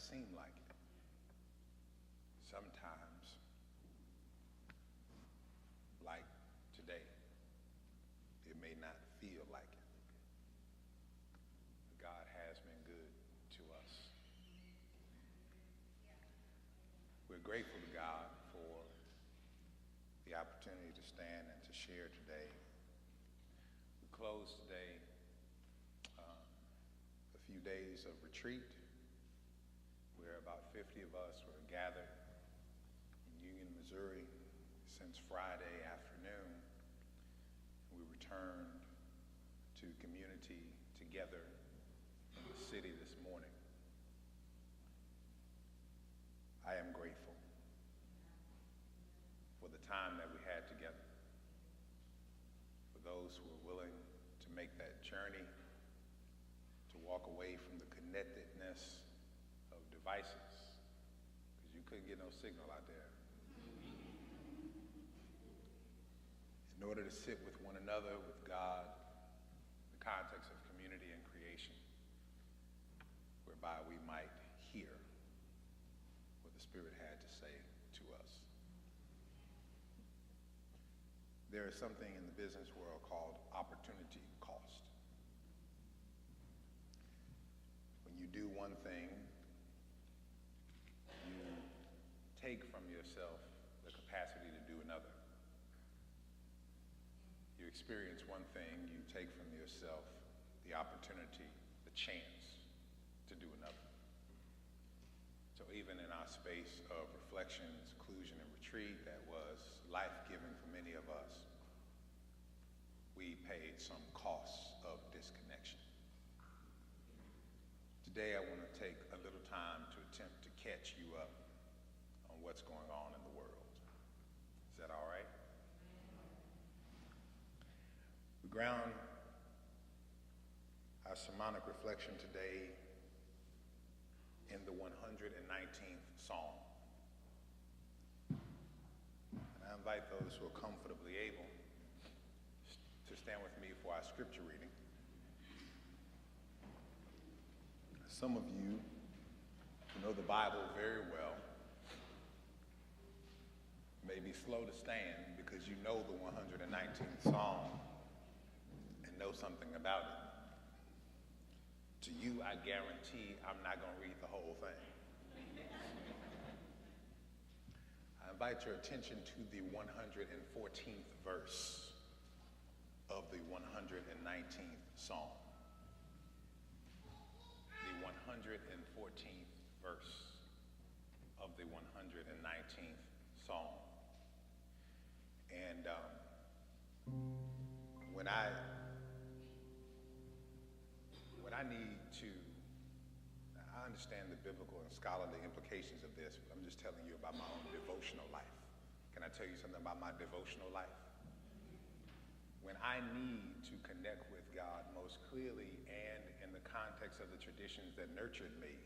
seem like it. Sometimes, like today, it may not feel like it. But God has been good to us. We're grateful to God for the opportunity to stand and to share today. We close today a few days of retreat where about 50 of us were gathered in Union, Missouri since Friday afternoon. We returned to community together in the city this morning. I am grateful for the time that we had together, for those who were willing to make that journey, to walk away from the connectedness of devices, because you couldn't get no signal out there, in order to sit with one another, with God, the context of community and creation, whereby we might hear what the Spirit had to say to us. There is something in the business world called opportunity cost. When you do one thing, you take from yourself the capacity to do another. You experience one thing, you take from yourself the opportunity, the chance to do another. So even in our space of reflection, seclusion, and retreat that was life-giving for many of us, we paid some costs of disconnection. Today I want to take a little time to attempt to catch you up on what's going on in the world. Is that all right? We ground our sermonic reflection today in the 119th Psalm. And I invite those who are comfortably able to stand with me for our scripture reading. Some of you who know the Bible very well may be slow to stand because you know the 119th Psalm and know something about it. To you, I guarantee I'm not going to read the whole thing. I invite your attention to the 114th verse of the 119th Psalm. The 114th verse of the 119th Psalm. And when I need to, I understand the biblical and scholarly implications of this, but I'm just telling you about my own devotional life. Can I tell you something about my devotional life? When I need to connect with God most clearly and in the context of the traditions that nurtured me,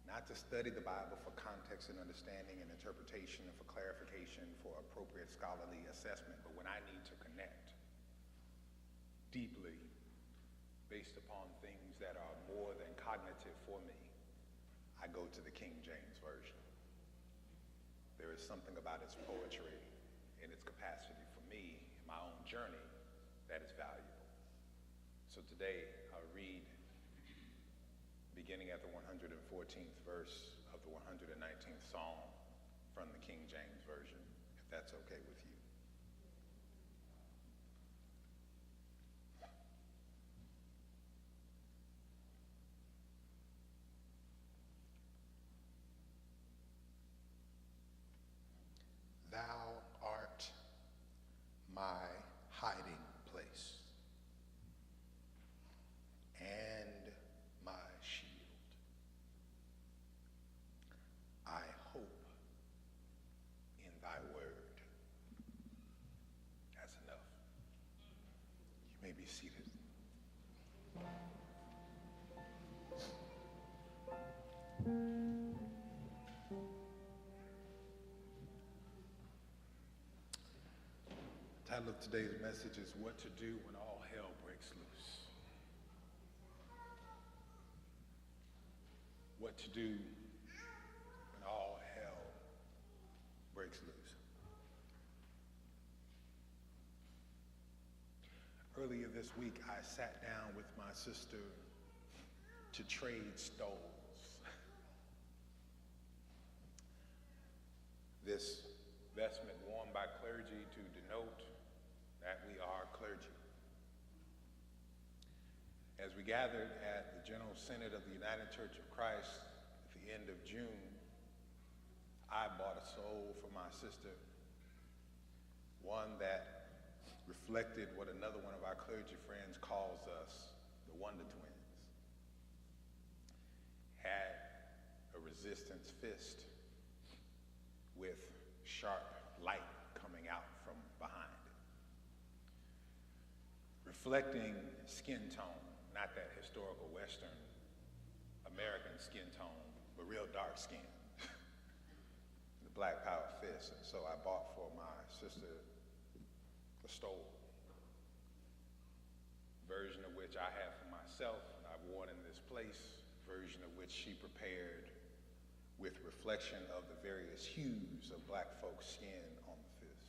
not to study the Bible for context and understanding and interpretation and for clarification, for appropriate scholarly assessment, but when I need to connect deeply based upon things that are more than cognitive for me, I go to the King James Version. There is something about its poetry and its capacity for me in my own journey that is valuable. So today I'll read beginning at the 114th verse of the 119th Psalm from the King James Version, if that's okay with you. Thou art my hiding place and my shield. I hope in thy word. That's enough. You may be seated. The title of today's message is What to Do When All Hell Breaks Loose. What to to do when all hell breaks loose. Earlier this week, I sat down with my sister to trade stoles. This vestment worn by clergy to denote that we are clergy. As we gathered at the General Synod of the United Church of Christ at the end of June, I bought a stole for my sister, one that reflected what another one of our clergy friends calls us, the Wonder Twins. Had a resistance fist with sharp light coming out from behind it. Reflecting skin tone, not that historical Western American skin tone, but real dark skin. The Black Power fist. And so I bought for my sister a stole, version of which I have for myself, and I've worn in this place, version of which she prepared with reflection of the various hues of black folks' skin on the fist.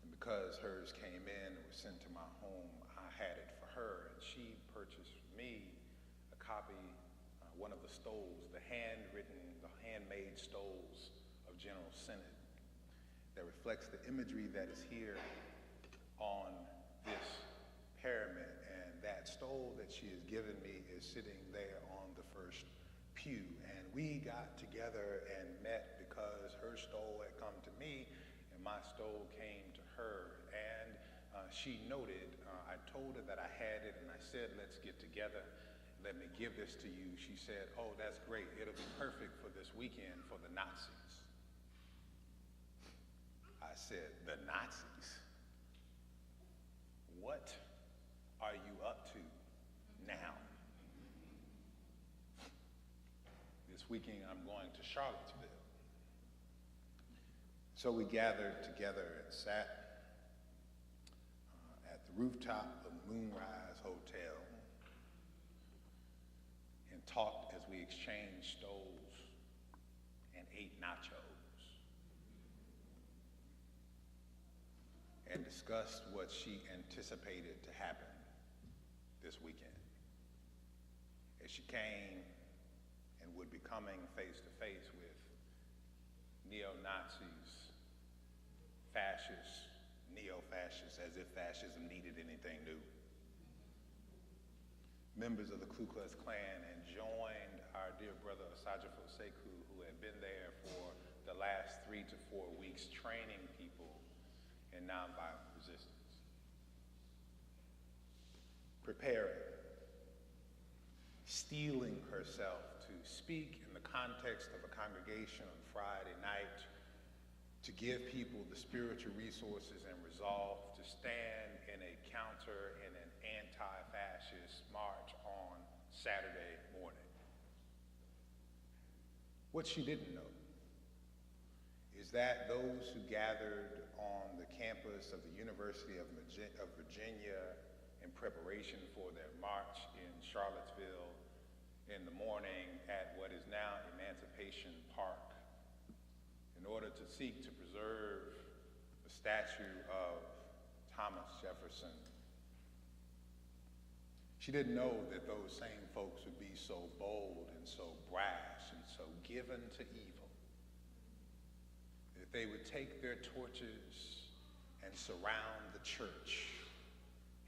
And because hers came in and was sent to my home, I had it for her, and she purchased for me a copy, one of the stoles, the handwritten, the handmade stoles of General Synod that reflects the imagery that is here on this pyramid. And that stole that she has given me is sitting there on the first pew. And we got together and met because her stole had come to me and my stole came to her. And she noted, I told her that I had it and I said, let's get together. Let me give this to you. She said, oh, that's great. It'll be perfect for this weekend for the Nazis. I said, the Nazis? What are you up to now? This weekend I'm going to Charlottesville. So we gathered together and sat at the rooftop of Moonrise Hotel and talked as we exchanged stoles and ate nachos and discussed what she anticipated to happen this weekend. As she came and would be coming face to face with neo-Nazis, fascists, neo-fascists, as if fascism needed anything new. Members of the Ku Klux Klan, and joined our dear brother Asajifo Sekou, who had been there for the last 3 to 4 weeks training people in nonviolent resistance. Preparing, steeling herself to speak in the context of a congregation on Friday night, to give people the spiritual resources and resolve to stand in a counter in an anti-fascist march on Saturday morning. What she didn't know is that those who gathered on the campus of the University of Virginia in preparation for their march in Charlottesville in the morning at what is now Emancipation Park, in order to seek to preserve the statue of Thomas Jefferson. She didn't know that those same folks would be so bold and so brash and so given to evil, that they would take their torches and surround the church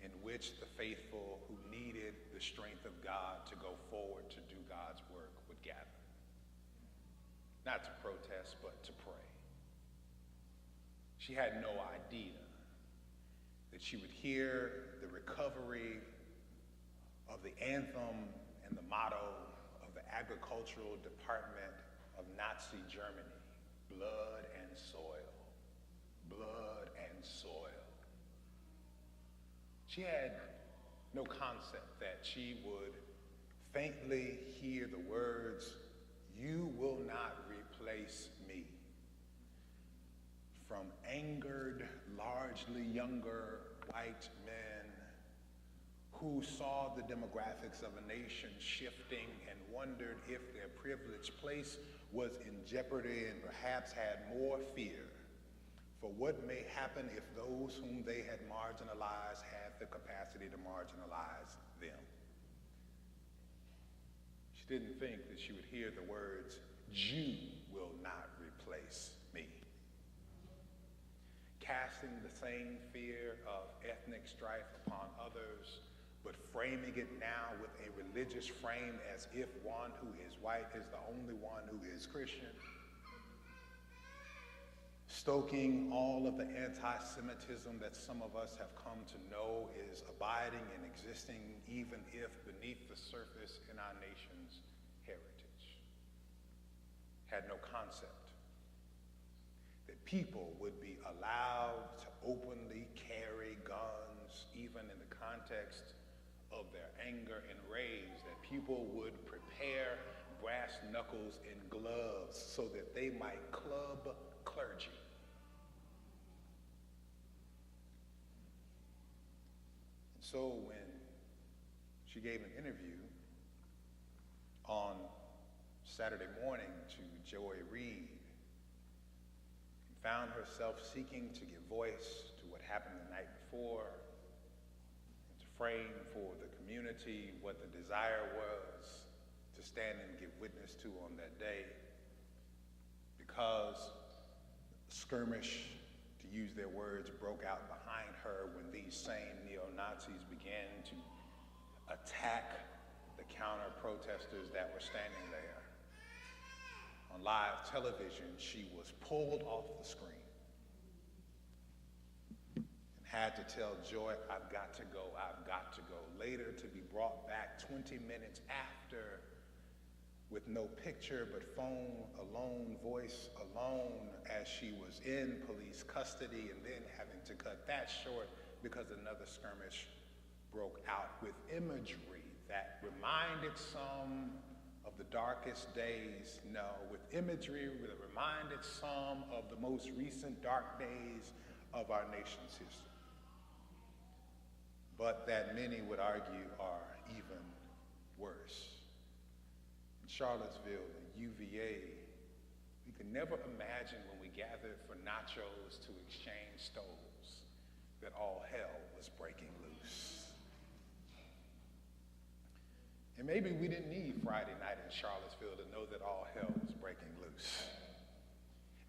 in which the faithful who needed the strength of God to go forward to do God's work would gather. Not to protest, but to pray. She had no idea that she would hear the recovery of the anthem and the motto of the agricultural department of Nazi Germany: blood and soil, blood and soil. She had no concept that she would faintly hear the words, "You will not replace me," from angered, largely younger white men who saw the demographics of a nation shifting and wondered if their privileged place was in jeopardy and perhaps had more fear for what may happen if those whom they had marginalized had the capacity to marginalize them. She didn't think that she would hear the words, "Jew will not replace me." Casting the same fear of ethnic strife upon others, but framing it now with a religious frame as if one who is white is the only one who is Christian. Stoking all of the anti-Semitism that some of us have come to know is abiding and existing even if beneath the surface in our nation's heritage. Had no concept that people would be allowed to openly carry guns even in the context of their anger and rage, that people would prepare brass knuckles and gloves so that they might club clergy. And so when she gave an interview on Saturday morning to Joy Reid, and found herself seeking to give voice to what happened the night before, and to frame for the community what the desire was to stand and give witness to on that day, because skirmish, to use their words, broke out behind her when these same neo-Nazis began to attack the counter-protesters that were standing there. On live television, she was pulled off the screen and had to tell Joy, "I've got to go, I've got to go." Later to be brought back 20 minutes after with no picture but phone alone, voice alone, as she was in police custody, and then having to cut that short because another skirmish broke out, with imagery that reminded some of the darkest days, no, with imagery that reminded some of the most recent dark days of our nation's history, but that many would argue are even worse. In Charlottesville and UVA, we could never imagine when we gathered for nachos to exchange stoves that all hell was breaking loose. And maybe we didn't need Friday night in Charlottesville to know that all hell was breaking loose.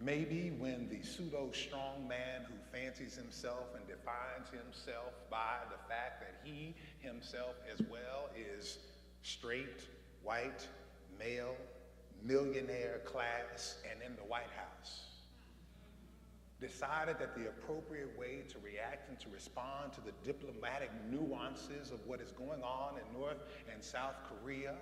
Maybe when the pseudo-strong man who fancies himself and defines himself by the fact that he himself as well is straight, white, male, millionaire class, and in the White House, decided that the appropriate way to react and to respond to the diplomatic nuances of what is going on in North and South Korea,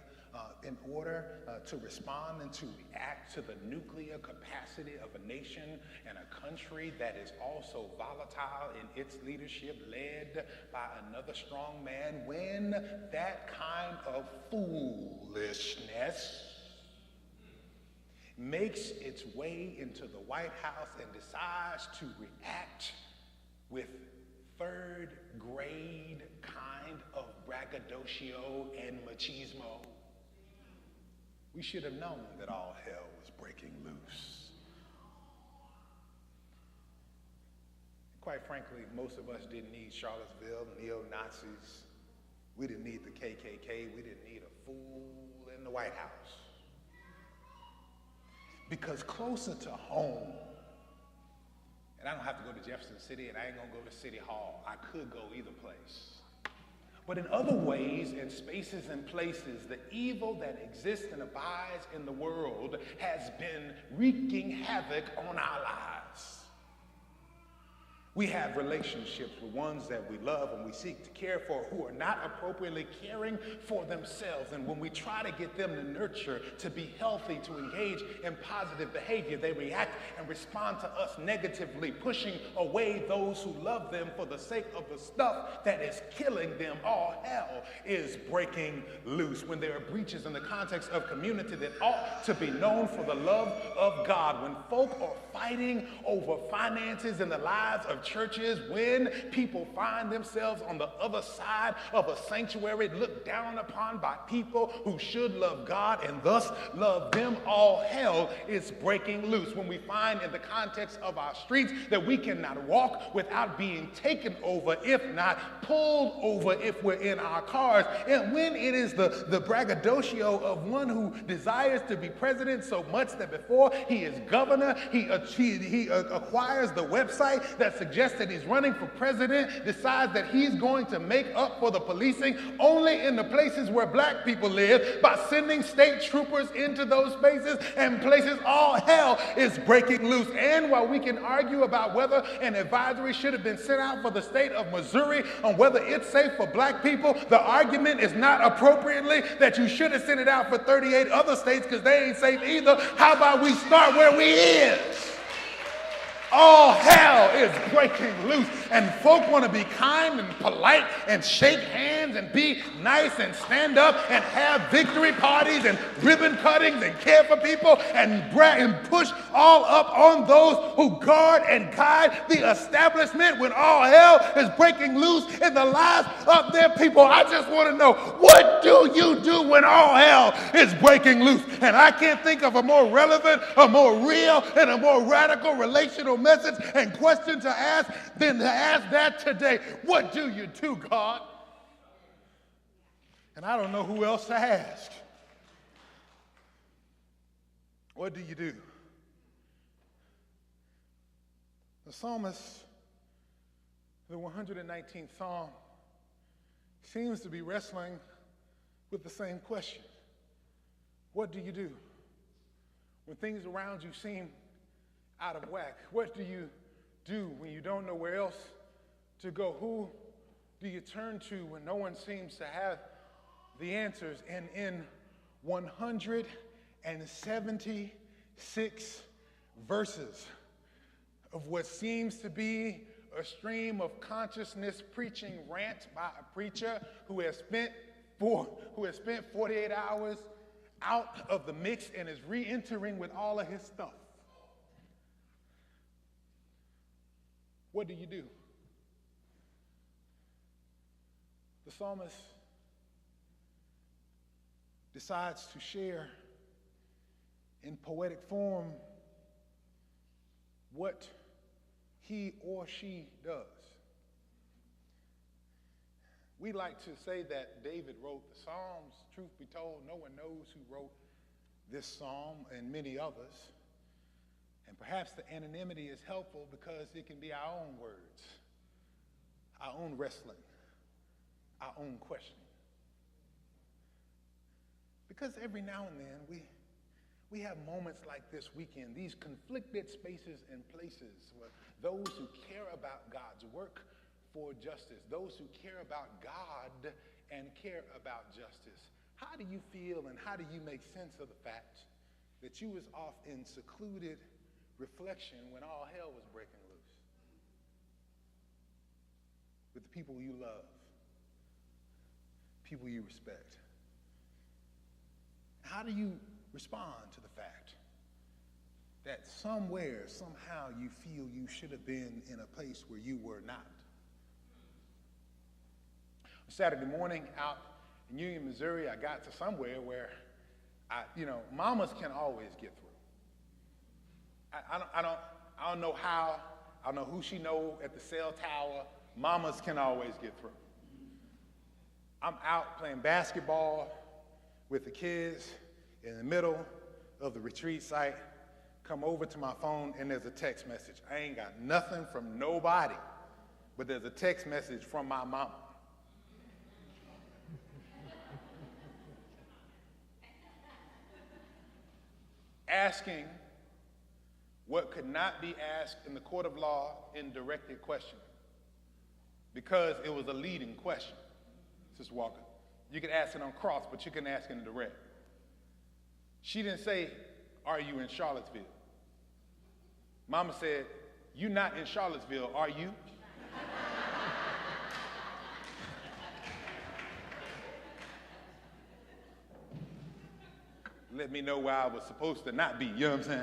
in order to respond and to react to the nuclear capacity of a nation and a country that is also volatile in its leadership, led by another strong man, when that kind of foolishness makes its way into the White House and decides to react with third-grade kind of braggadocio and machismo, we should have known that all hell was breaking loose. Quite frankly, most of us didn't need Charlottesville, neo-Nazis. We didn't need the KKK. We didn't need a fool in the White House. Because closer to home, and I don't have to go to Jefferson City, and I ain't gonna go to City Hall. I could go either place. But in other ways and spaces and places, the evil that exists and abides in the world has been wreaking havoc on our lives. We have relationships with ones that we love and we seek to care for who are not appropriately caring for themselves. And when we try to get them to nurture, to be healthy, to engage in positive behavior, they react and respond to us negatively, pushing away those who love them for the sake of the stuff that is killing them. All hell is breaking loose when there are breaches in the context of community that ought to be known for the love of God. When folk are fighting over finances in the lives of church is when people find themselves on the other side of a sanctuary, looked down upon by people who should love God and thus love them. All hell is breaking loose. When we find in the context of our streets that we cannot walk without being taken over, if not pulled over if we're in our cars. And when it is the braggadocio of one who desires to be president so much that before he is governor, he acquires the website that suggests that he's running for president, decides that he's going to make up for the policing only in the places where black people live by sending state troopers into those spaces and places. All hell is breaking loose. And while we can argue about whether an advisory should have been sent out for the state of Missouri on whether it's safe for black people, the argument is not appropriately that you should have sent it out for 38 other states because they ain't safe either. How about we start where we is? All hell is breaking loose, and folk want to be kind and polite and shake hands and be nice and stand up and have victory parties and ribbon cuttings and care for people and push all up on those who guard and guide the establishment when all hell is breaking loose in the lives of their people. I just want to know, what do you do when all hell is breaking loose? And I can't think of a more relevant, a more real, and a more radical relational message and question to ask than to ask that today. What do you do, God? And I don't know who else to ask. What do you do? The psalmist, the 119th Psalm, seems to be wrestling with the same question. What do you do when things around you seem out of whack? What do you do when you don't know where else to go? Who do you turn to when no one seems to have the answers? And in 176 verses of what seems to be a stream of consciousness preaching rant by a preacher who has spent 48 hours out of the mix and is re-entering with all of his stuff. What do you do? The psalmist decides to share in poetic form what he or she does. We like to say that David wrote the Psalms. Truth be told, no one knows who wrote this psalm and many others. And perhaps the anonymity is helpful because it can be our own words, our own wrestling, our own questioning. Because every now and then we have moments like this weekend, these conflicted spaces and places where those who care about God's work for justice, those who care about God and care about justice, how do you feel and how do you make sense of the fact that you was off in secluded reflection when all hell was breaking loose with the people you love, people you respect? How do you respond to the fact that somewhere, somehow, you feel you should have been in a place where you were not? Saturday morning out in Union, Missouri, I got to somewhere where mamas can always get through. I don't know how, I don't know who she know at the cell tower. Mamas can always get through. I'm out playing basketball with the kids in the middle of the retreat site, come over to my phone and there's a text message. I ain't got nothing from nobody, but there's a text message from my mama. Asking what could not be asked in the court of law in directed questioning, because it was a leading question. Sister Walker, you could ask it on cross, but you couldn't ask it in direct. She didn't say, are you in Charlottesville? Mama said, you not in Charlottesville, are you? Let me know where I was supposed to not be, you know what I'm saying?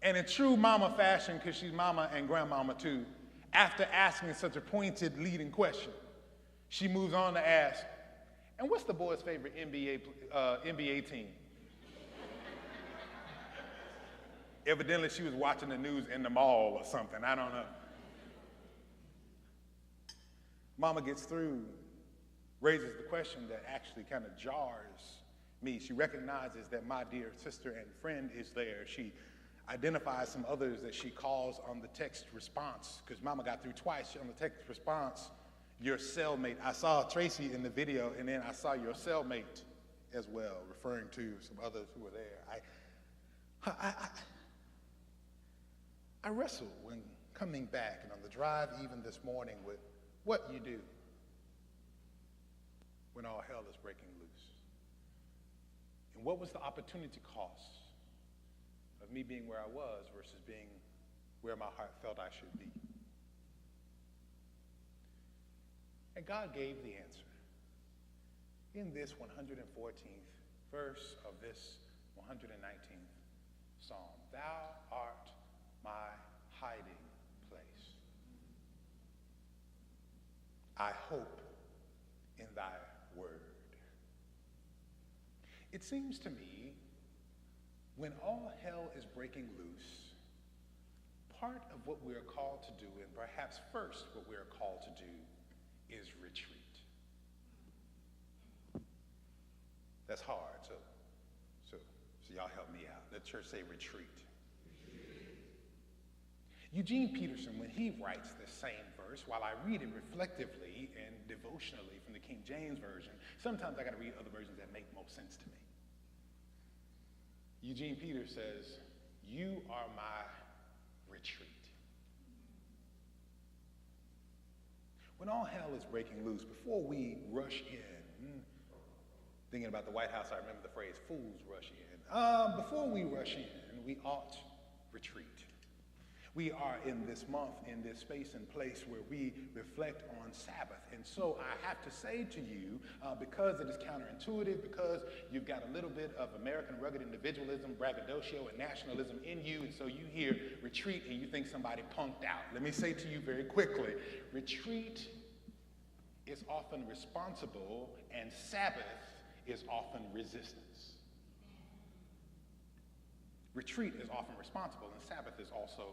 And in true mama fashion, because she's mama and grandmama too, after asking such a pointed leading question, she moves on to ask, and what's the boys' favorite NBA team? Evidently, she was watching the news in the mall or something, I don't know. Mama gets through, raises the question that actually kind of jars me. She recognizes that my dear sister and friend is there. She identifies some others that she calls on the text response, because Mama got through twice on the text response, your cellmate. I saw Tracy in the video, and then I saw your cellmate as well, referring to some others who were there. I wrestled when coming back and on the drive even this morning with what you do when all hell is breaking loose. And what was the opportunity cost of me being where I was versus being where my heart felt I should be? And God gave the answer in this 114th verse of this 119th Psalm. Thou art my hiding place. I hope in thy word. It seems to me when all hell is breaking loose, part of what we are called to do, and perhaps first what we are called to do, is retreat. That's hard, so y'all help me out. Let church say retreat. Eugene Peterson, when he writes the same verse, while I read it reflectively and devotionally from the King James Version, sometimes I got to read other versions that make most sense to me. Eugene Peterson says, you are my retreat. When all hell is breaking loose, before we rush in, thinking about the White House, I remember the phrase, fools rush in. Before we rush in, we ought retreat. We are in this month, in this space and place where we reflect on Sabbath. And so I have to say to you, because it is counterintuitive, because you've got a little bit of American rugged individualism, braggadocio, and nationalism in you, and so you hear retreat and you think somebody punked out. Let me say to you very quickly, retreat is often responsible and Sabbath is often resistance. Retreat is often responsible and Sabbath is also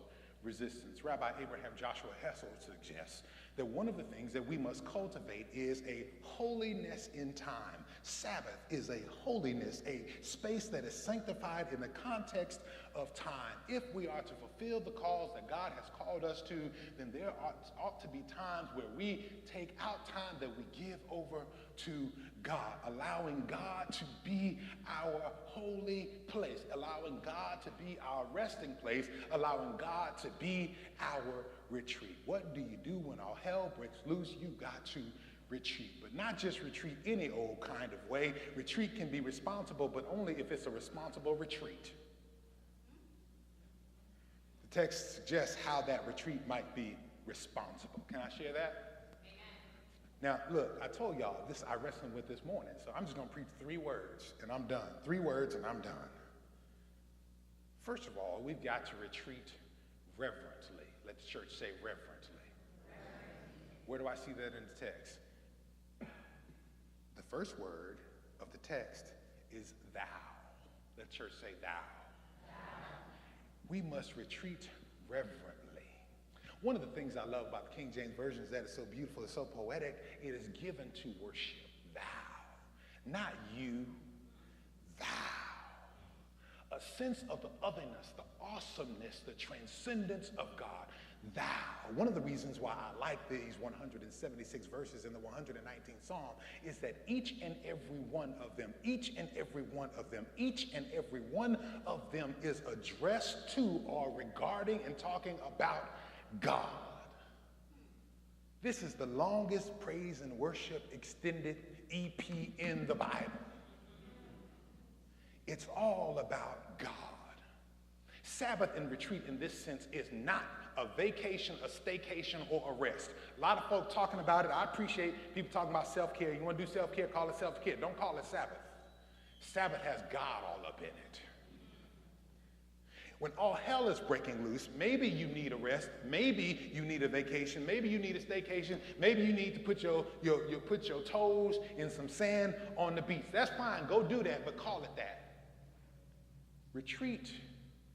resistance. Rabbi Abraham Joshua Hessel suggests that one of the things that we must cultivate is a holiness in time. Sabbath is a holiness, a space that is sanctified in the context of time. If we are to fulfill the calls that God has called us to, then there ought to be times where we take out time that we give over to God, allowing God to be our holy place, allowing God to be our resting place, allowing God to be our retreat. What do you do when all hell breaks loose? You got to retreat, but not just retreat any old kind of way. Retreat can be responsible, but only if it's a responsible retreat. The text suggests how that retreat might be responsible. Can I share that? Now, look, I told y'all this I wrestled with this morning, so I'm just going to preach 3 words, and I'm done. 3 words, and I'm done. First of all, we've got to retreat reverently. Let the church say reverently. Where do I see that in the text? The first word of the text is thou. Let the church say thou. We must retreat reverently. One of the things I love about the King James Version is that it's so beautiful, it's so poetic. It is given to worship thou, not you, thou. A sense of the otherness, the awesomeness, the transcendence of God, thou. One of the reasons why I like these 176 verses in the 119th Psalm is that each and every one of them, each and every one of them, each and every one of them is addressed to or regarding and talking about God. This is the longest praise and worship extended EP in the Bible. It's all about God. Sabbath and retreat in this sense is not a vacation, a staycation, or a rest. A lot of folk talking about it. I appreciate people talking about self-care. You want to do self-care, call it self-care. Don't call it Sabbath. Sabbath has God all up in it. When all hell is breaking loose, maybe you need a rest, maybe you need a vacation, maybe you need a staycation, maybe you need to put your toes in some sand on the beach. That's fine, go do that, but call it that. Retreat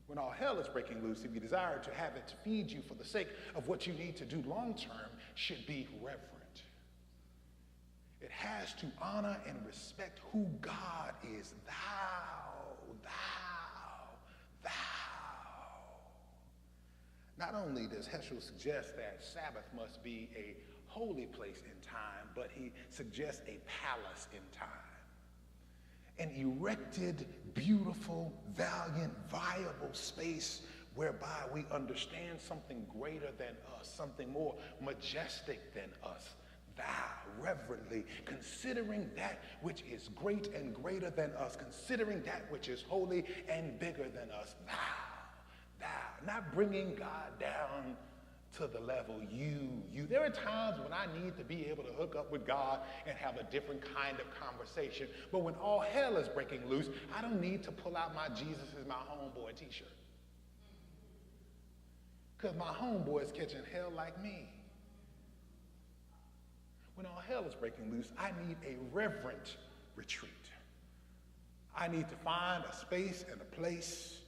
when all hell is breaking loose, if you desire to have it to feed you for the sake of what you need to do long term, should be reverent. It has to honor and respect who God is. Thou. Not only does Heschel suggest that Sabbath must be a holy place in time, but he suggests a palace in time. An erected, beautiful, valiant, viable space whereby we understand something greater than us, something more majestic than us. Thou, reverently, considering that which is great and greater than us, considering that which is holy and bigger than us. Thou. Not bringing God down to the level you. There are times when I need to be able to hook up with God and have a different kind of conversation. But when all hell is breaking loose, I don't need to pull out my Jesus is my homeboy t-shirt. Because my homeboy is catching hell like me. When all hell is breaking loose, I need a reverent retreat. I need to find a space and a place,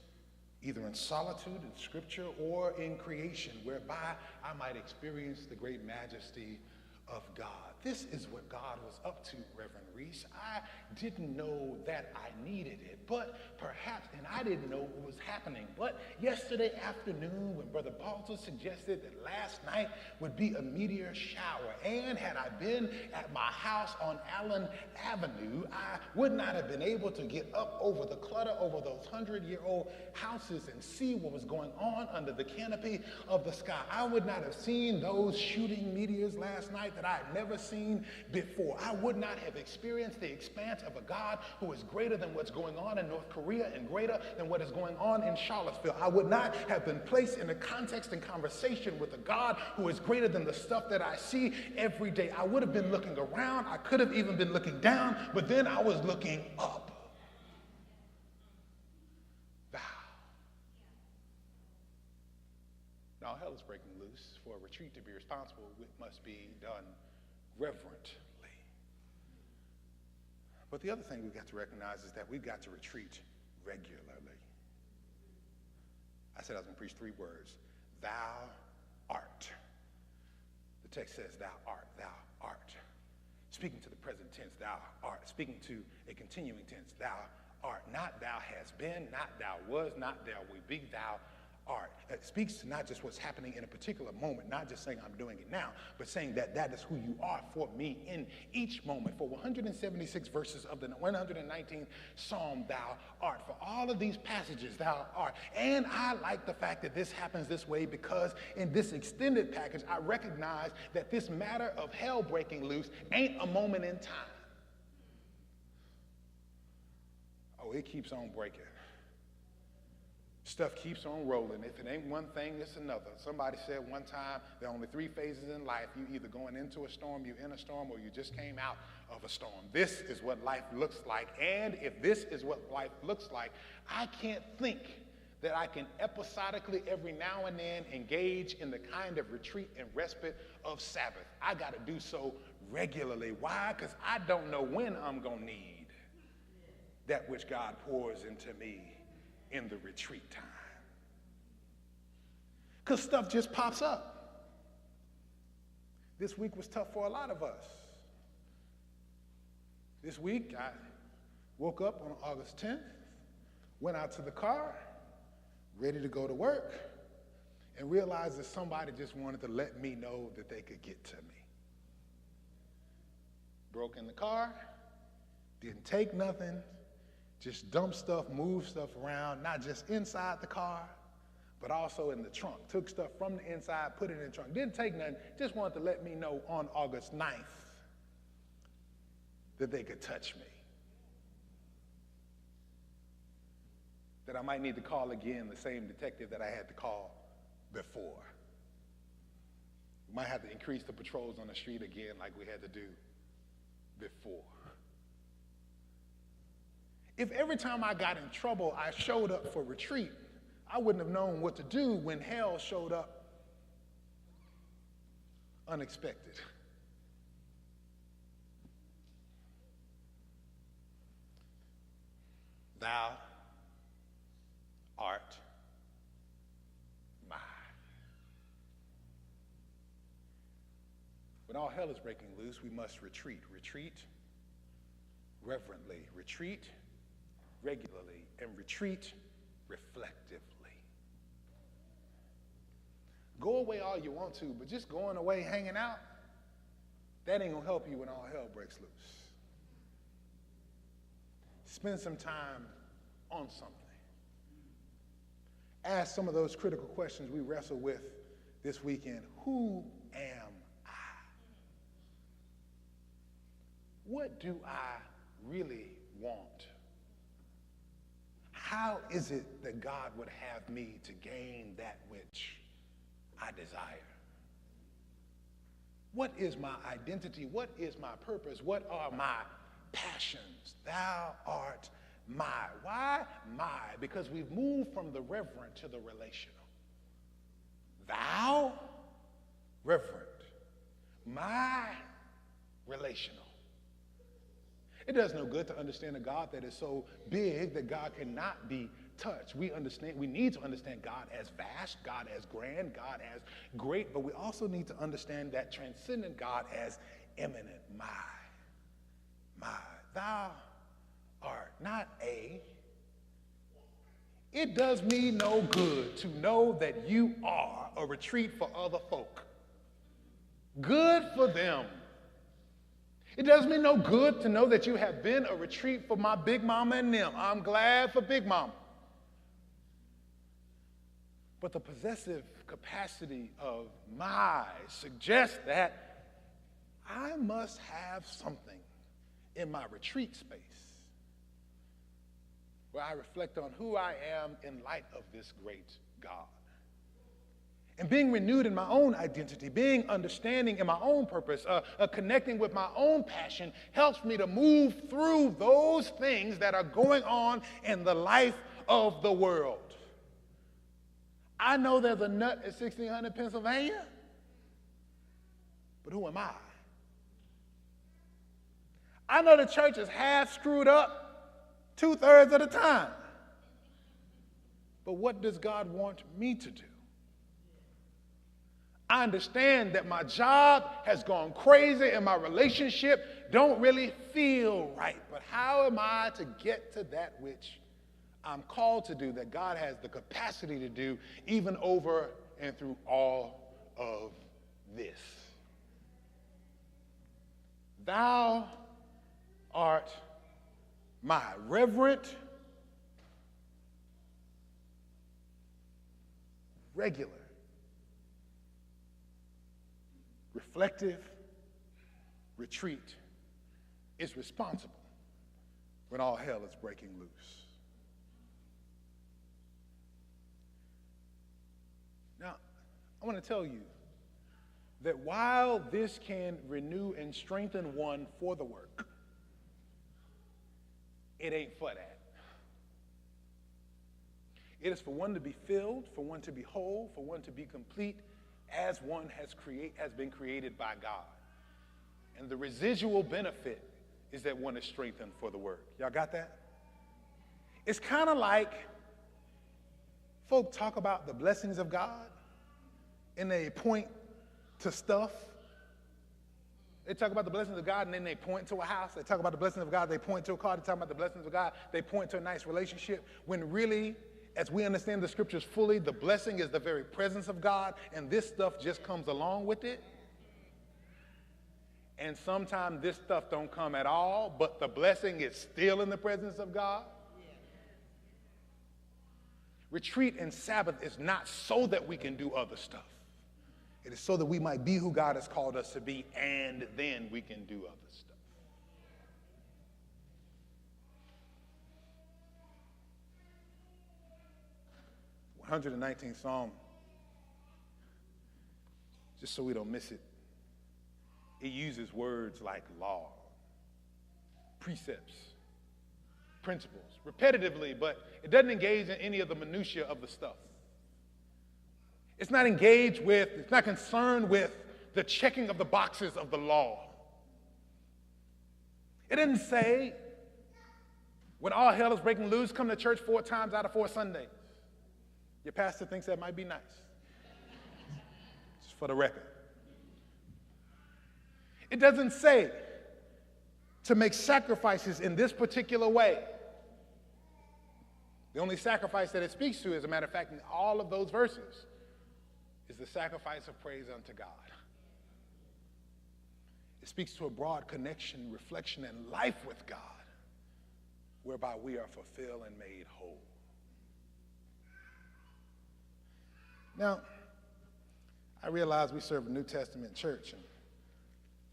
either in solitude, in scripture, or in creation, whereby I might experience the great majesty of God. This is what God was up to, Reverend Reese. I didn't know that I needed it, but perhaps, and I didn't know what was happening. But yesterday afternoon, when Brother Balter suggested that last night would be a meteor shower, and had I been at my house on Allen Avenue, I would not have been able to get up over the clutter over those 100-year-old houses and see what was going on under the canopy of the sky. I would not have seen those shooting meteors last night that I had never seen before. I would not have experienced the expanse of a God who is greater than what's going on in North Korea and greater than what is going on in Charlottesville. I would not have been placed in a context and conversation with a God who is greater than the stuff that I see every day. I would have been looking around. I could have even been looking down, but then I was looking up. Thou. Now hell is breaking loose. For a retreat to be responsible, it must be done reverently. But the other thing we've got to recognize is that we've got to retreat regularly. I said I was going to preach 3 words. Thou art. The text says thou art, thou art. Speaking to the present tense, thou art. Speaking to a continuing tense, thou art. Not thou hast been, not thou was, not thou will be, thou art. It speaks to not just what's happening in a particular moment, not just saying I'm doing it now, but saying that that is who you are for me in each moment. For 176 verses of the 119th Psalm, thou art. For all of these passages, thou art. And I like the fact that this happens this way because in this extended package, I recognize that this matter of hell breaking loose ain't a moment in time. Oh, it keeps on breaking. Stuff keeps on rolling. If it ain't one thing, it's another. Somebody said one time, there are only 3 phases in life. You either going into a storm, you're in a storm, or you just came out of a storm. This is what life looks like. And if this is what life looks like, I can't think that I can episodically every now and then engage in the kind of retreat and respite of Sabbath. I got to do so regularly. Why? Because I don't know when I'm going to need that which God pours into me in the retreat time. Because stuff just pops up. This week was tough for a lot of us. This week, I woke up on August 10th, went out to the car, ready to go to work, and realized that somebody just wanted to let me know that they could get to me. Broke in the car, didn't take nothing, just dump stuff, move stuff around, not just inside the car, but also in the trunk. Took stuff from the inside, put it in the trunk. Didn't take nothing, just wanted to let me know on August 9th that they could touch me. That I might need to call again the same detective that I had to call before. We might have to increase the patrols on the street again like we had to do before. If every time I got in trouble, I showed up for retreat, I wouldn't have known what to do when hell showed up unexpected. Thou art mine. When all hell is breaking loose, we must retreat. Retreat reverently. Retreat regularly. And retreat reflectively. Go away all you want to, but just going away hanging out, that ain't gonna help you when all hell breaks loose. Spend some time on something. Ask some of those critical questions we wrestle with this weekend. Who am I? What do I really want? How is it that God would have me to gain that which I desire? What is my identity? What is my purpose? What are my passions? Thou art my. Why my? Because we've moved from the reverent to the relational. Thou, reverent. My, relational. It does no good to understand a God that is so big that God cannot be touched. We need to understand God as vast, God as grand, God as great, but we also need to understand that transcendent God as immanent. My. Thou art not a. It does me no good to know that you are a retreat for other folk. Good for them. It does me no good to know that you have been a retreat for my big mama and them. I'm glad for big mama. But the possessive capacity of my suggests that I must have something in my retreat space where I reflect on who I am in light of this great God. And being renewed in my own identity, being understanding in my own purpose, connecting with my own passion helps me to move through those things that are going on in the life of the world. I know there's a nut at 1600 Pennsylvania, but who am I? I know the church is half screwed up 2/3 of the time, but what does God want me to do? I understand that my job has gone crazy and my relationship don't really feel right. But how am I to get to that which I'm called to do, that God has the capacity to do, even over and through all of this? Thou art my reverent, regular, reflective retreat is responsible when all hell is breaking loose. Now, I want to tell you that while this can renew and strengthen one for the work, it ain't for that. It is for one to be filled, for one to be whole, for one to be complete, as one has been created by God. And the residual benefit is that one is strengthened for the work. Y'all got that? It's kind of like folk talk about the blessings of God and they point to stuff. They talk about the blessings of God and then they point to a house. They talk about the blessings of God, they point to a car. They talk about the blessings of God, they point to a nice relationship. When really, as we understand the scriptures fully, the blessing is the very presence of God, and this stuff just comes along with it. And sometimes this stuff don't come at all, but the blessing is still in the presence of God. Retreat and Sabbath is not so that we can do other stuff. It is so that we might be who God has called us to be, and then we can do other stuff. 119th Psalm, just so we don't miss it, it uses words like law, precepts, principles, repetitively, but it doesn't engage in any of the minutia of the stuff. It's not engaged with, it's not concerned with the checking of the boxes of the law. It didn't say, when all hell is breaking loose, come to church 4 times out of 4 Sundays. Your pastor thinks that might be nice. Just for the record. It doesn't say to make sacrifices in this particular way. The only sacrifice that it speaks to, as a matter of fact, in all of those verses, is the sacrifice of praise unto God. It speaks to a broad connection, reflection, and life with God, whereby we are fulfilled and made whole. Now, I realize we serve a New Testament church, and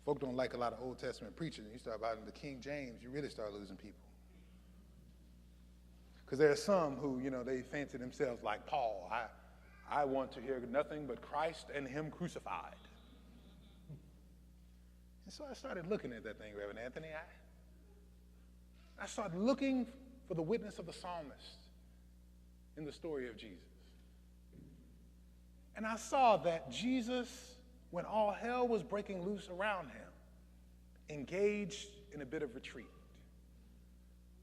folk don't like a lot of Old Testament preaching. You start about in the King James, you really start losing people. Because there are some who, they fancy themselves like Paul. I want to hear nothing but Christ and him crucified. And so I started looking at that thing, Reverend Anthony. I started looking for the witness of the psalmist in the story of Jesus. And I saw that Jesus, when all hell was breaking loose around him, engaged in a bit of retreat.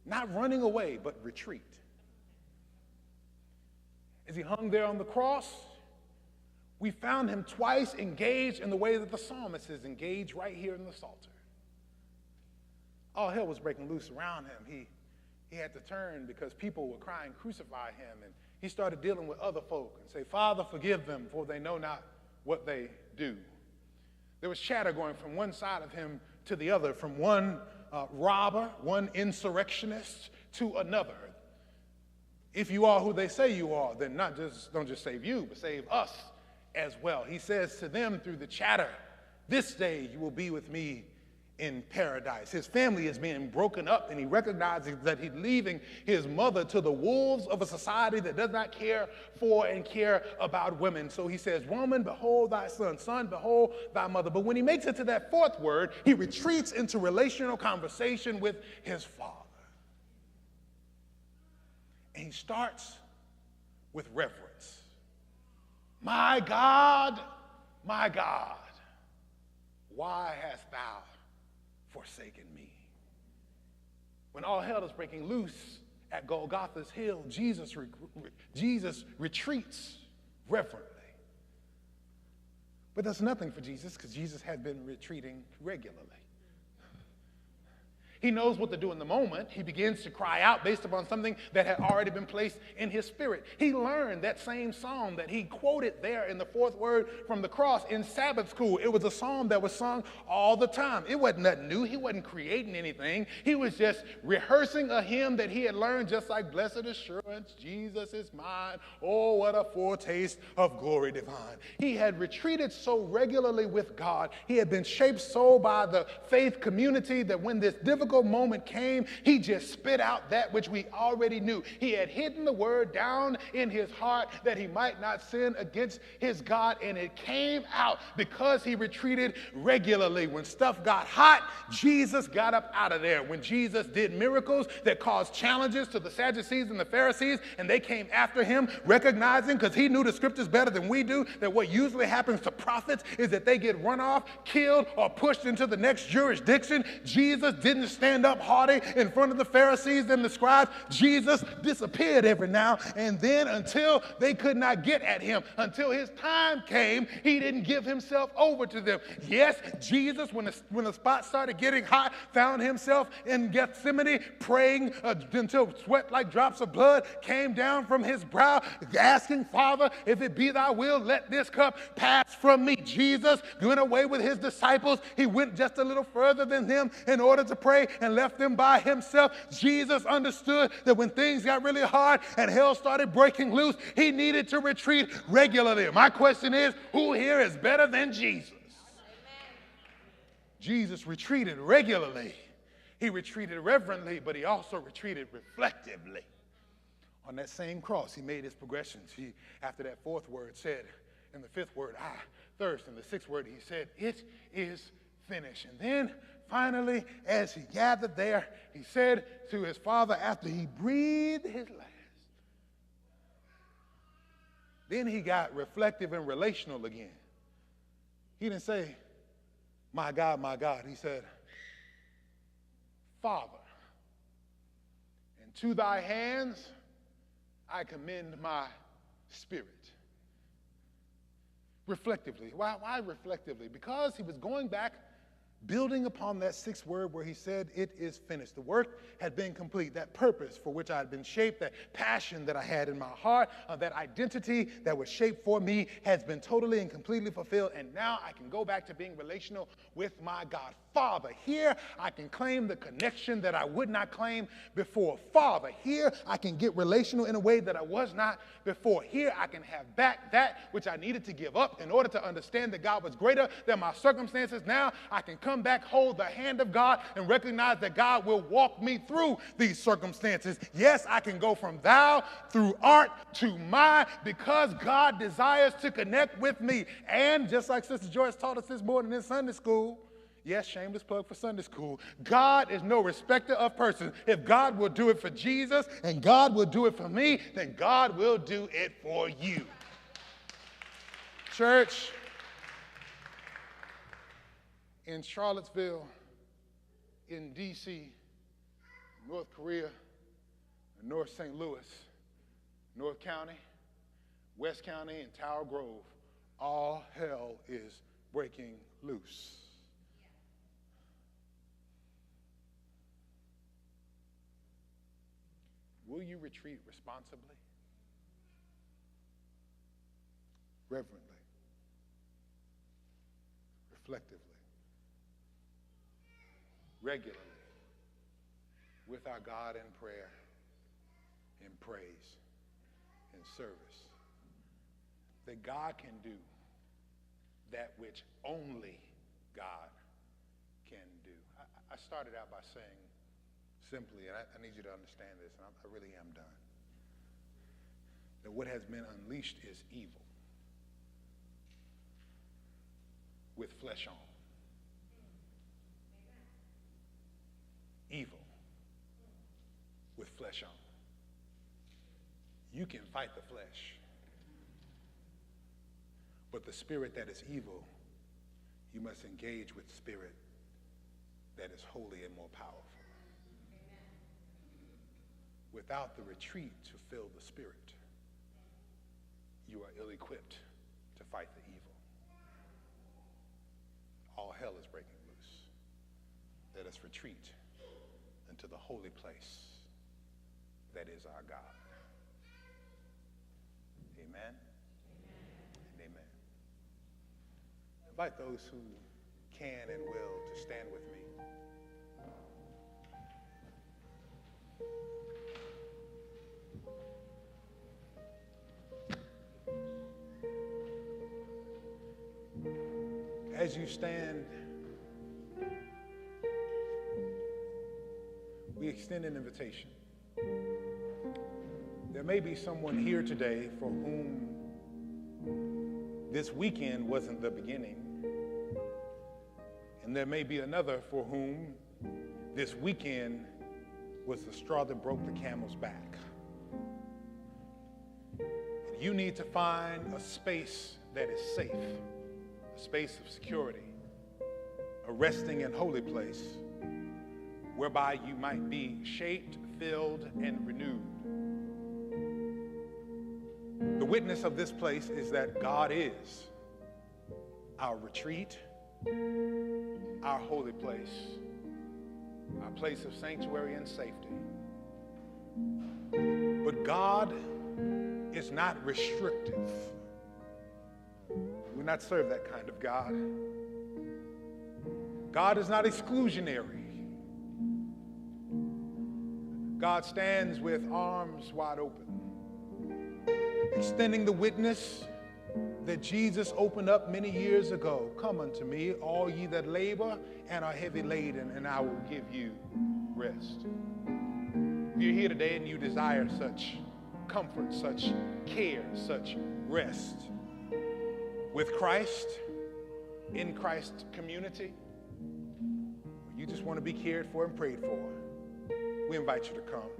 Not running away, but retreat. As he hung there on the cross, we found him twice engaged in the way that the psalmist is engaged right here in the Psalter. All hell was breaking loose around him. He had to turn because people were crying, crucify him. And he started dealing with other folk and say, Father, forgive them, for they know not what they do. There was chatter going from one side of him to the other, from one robber, one insurrectionist, to another. If you are who they say you are, then don't just save you, but save us as well. He says to them through the chatter, this day you will be with me in paradise. His family is being broken up, and he recognizes that he's leaving his mother to the wolves of a society that does not care for and care about women. So he says, woman, behold thy son. Son, behold thy mother. But when he makes it to that 4th word, he retreats into relational conversation with his father. And he starts with reverence. My God, why hast thou forsaken me? When all hell is breaking loose at Golgotha's hill, Jesus retreats reverently. But that's nothing for Jesus, because Jesus had been retreating regularly. He knows what to do in the moment. He begins to cry out based upon something that had already been placed in his spirit. He learned that same psalm that he quoted there in the 4th word from the cross in Sabbath school. It was a psalm that was sung all the time. It wasn't nothing new. He wasn't creating anything. He was just rehearsing a hymn that he had learned, just like blessed assurance, Jesus is mine. Oh, what a foretaste of glory divine. He had retreated so regularly with God. He had been shaped so by the faith community that when this difficult moment came, he just spit out that which we already knew. He had hidden the word down in his heart that he might not sin against his God, and it came out because he retreated regularly. When stuff got hot, Jesus got up out of there. When Jesus did miracles that caused challenges to the Sadducees and the Pharisees, and they came after him, recognizing, because he knew the scriptures better than we do, that what usually happens to prophets is that they get run off, killed, or pushed into the next jurisdiction. Jesus didn't stand up haughty in front of the Pharisees and the scribes. Jesus disappeared every now and then until they could not get at him. Until his time came, he didn't give himself over to them. Yes, Jesus, when the spot started getting hot, found himself in Gethsemane praying until sweat like drops of blood came down from his brow, asking, Father, if it be thy will, let this cup pass from me. Jesus went away with his disciples. He went just a little further than them in order to pray and left them by himself. Jesus understood that when things got really hard and hell started breaking loose, he needed to retreat regularly. My question is, who here is better than Jesus? Amen. Jesus retreated regularly. He retreated reverently, but he also retreated reflectively. On that same cross, he made his progressions. He, after that 4th word, said, in the 5th word, I thirst. In the 6th word, he said, it is finished. And then finally, as he gathered there, he said to his father after he breathed his last, Then he got reflective and relational again. He didn't say, my God, he said, Father, and to thy hands I commend my spirit. Reflectively. Why reflectively? Because he was going back, building upon that sixth word where he said, it is finished. The work had been complete. That purpose for which I had been shaped, that passion that I had in my heart, that identity that was shaped for me has been totally and completely fulfilled. And now I can go back to being relational with my God. Father, here I can claim the connection that I would not claim before. Father, here I can get relational in a way that I was not before. Here I can have back that which I needed to give up in order to understand that God was greater than my circumstances. Now I can come back, hold the hand of God, and recognize that God will walk me through these circumstances. Yes, I can go from thou through art to my, because God desires to connect with me. And just like Sister Joyce taught us this morning in Sunday school, yes, shameless plug for Sunday school, God is no respecter of persons. If God will do it for Jesus and God will do it for me, then God will do it for you. Church, in Charlottesville, in D.C., North Korea, North St. Louis, North County, West County, and Tower Grove, all hell is breaking loose. Will you retreat responsibly, reverently, reflectively, regularly, with our God in prayer, in praise, in service, that God can do that which only God can do? I started out by saying simply, and I need you to understand this, and I really am done, that what has been unleashed is evil with flesh on. Evil with flesh on. You can fight the flesh, but the spirit that is evil, you must engage with spirit that is holy and more powerful. Without the retreat to fill the spirit, you are ill-equipped to fight the evil. All hell is breaking loose. Let us retreat into the holy place that is our God. Amen? And amen. Invite those who can and will to stand with me. As you stand, we extend an invitation. There may be someone here today for whom this weekend wasn't the beginning, and there may be another for whom this weekend was the straw that broke the camel's back. You need to find a space that is safe, a space of security, a resting and holy place whereby you might be shaped, filled, and renewed. The witness of this place is that God is our retreat, our holy place, our place of sanctuary and safety. But God is not restrictive. We not serve that kind of God. God is not exclusionary. God stands with arms wide open, extending the witness that Jesus opened up many years ago. Come unto me, all ye that labor and are heavy laden, and I will give you rest. If you're here today and you desire such comfort, such care, such rest with Christ, in Christ's community, you just want to be cared for and prayed for, we invite you to come.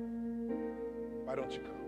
Why don't you come?